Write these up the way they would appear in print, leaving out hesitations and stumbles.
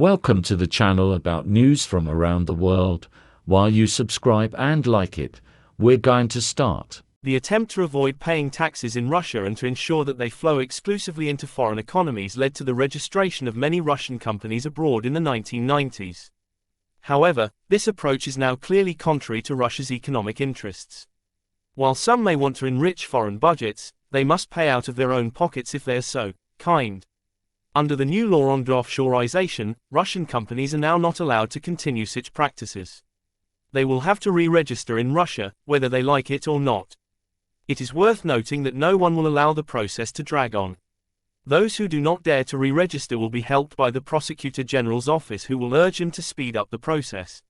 Welcome to the channel about news from around the world. While you subscribe and like it, we're going to start. The attempt to avoid paying taxes in Russia and to ensure that they flow exclusively into foreign economies led to the registration of many Russian companies abroad in the 1990s. However, this approach is now clearly contrary to Russia's economic interests. While some may want to enrich foreign budgets, they must pay out of their own pockets if they are so kind. Under the new law on deoffshorisation, Russian companies are now not allowed to continue such practices. They will have to re-register in Russia, whether they like it or not. It is worth noting that no one will allow the process to drag on. Those who do not dare to re-register will be helped by the Prosecutor General's office, who will urge them to speed up the process.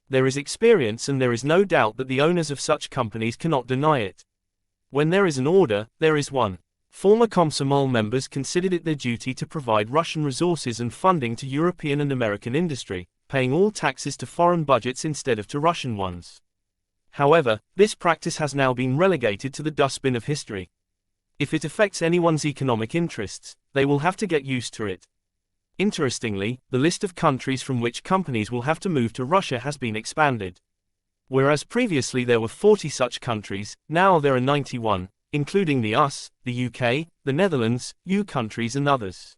There is experience, and there is no doubt that the owners of such companies cannot deny it. When there is an order, there is one. Former Komsomol members considered it their duty to provide Russian resources and funding to European and American industry, paying all taxes to foreign budgets instead of to Russian ones. However, this practice has now been relegated to the dustbin of history. If it affects anyone's economic interests, they will have to get used to it. Interestingly, the list of countries from which companies will have to move to Russia has been expanded. Whereas previously there were 40 such countries, now there are 91, including the US, the UK, the Netherlands, EU countries and others.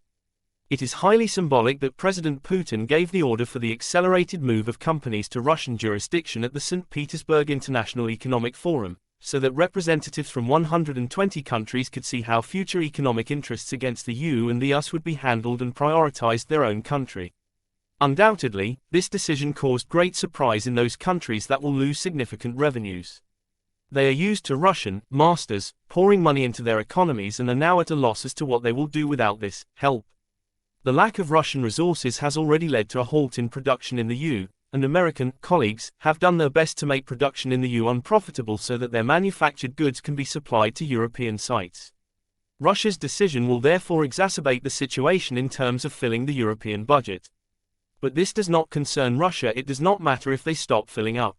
It is highly symbolic that President Putin gave the order for the accelerated move of companies to Russian jurisdiction at the St. Petersburg International Economic Forum, so that representatives from 120 countries could see how future economic interests against the EU and the US would be handled and prioritized their own country. Undoubtedly, this decision caused great surprise in those countries that will lose significant revenues. They are used to Russian masters pouring money into their economies and are now at a loss as to what they will do without this help. The lack of Russian resources has already led to a halt in production in the EU, and American colleagues have done their best to make production in the EU unprofitable so that their manufactured goods can be supplied to European sites. Russia's decision will therefore exacerbate the situation in terms of filling the European budget. But this does not concern Russia. It does not matter if they stop filling up.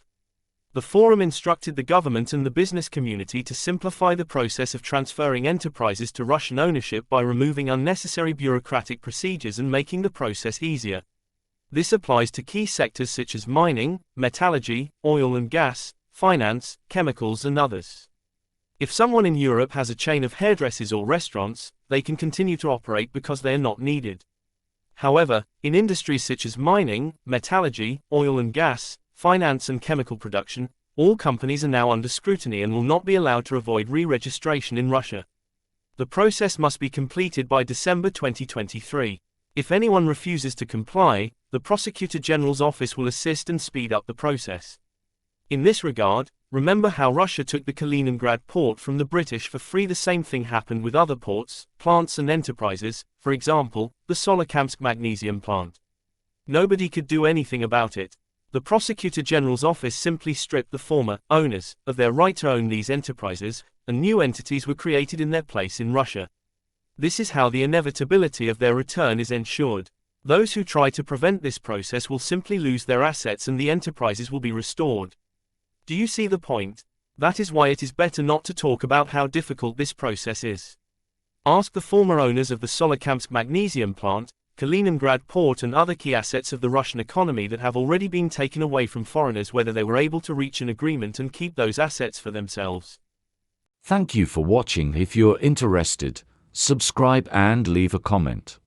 The forum instructed the government and the business community to simplify the process of transferring enterprises to Russian ownership by removing unnecessary bureaucratic procedures and making the process easier. This applies to key sectors such as mining, metallurgy, oil and gas, finance, chemicals and others. If someone in Europe has a chain of hairdressers or restaurants, they can continue to operate because they are not needed. However, in industries such as mining, metallurgy, oil and gas, finance and chemical production, all companies are now under scrutiny and will not be allowed to avoid re-registration in Russia. The process must be completed by December 2023. If anyone refuses to comply, the Prosecutor General's office will assist and speed up the process. In this regard, remember how Russia took the Kaliningrad port from the British for free. The same thing happened with other ports, plants and enterprises, for example, the Solikamsk magnesium plant. Nobody could do anything about it. The Prosecutor General's office simply stripped the former owners of their right to own these enterprises, and new entities were created in their place in Russia. This is how the inevitability of their return is ensured. Those who try to prevent this process will simply lose their assets and the enterprises will be restored. Do you see the point? That is why it is better not to talk about how difficult this process is. Ask the former owners of the Solikamsk magnesium plant, Kaliningrad port and other key assets of the Russian economy that have already been taken away from foreigners whether they were able to reach an agreement and keep those assets for themselves. Thank you for watching. If you're interested, subscribe and leave a comment.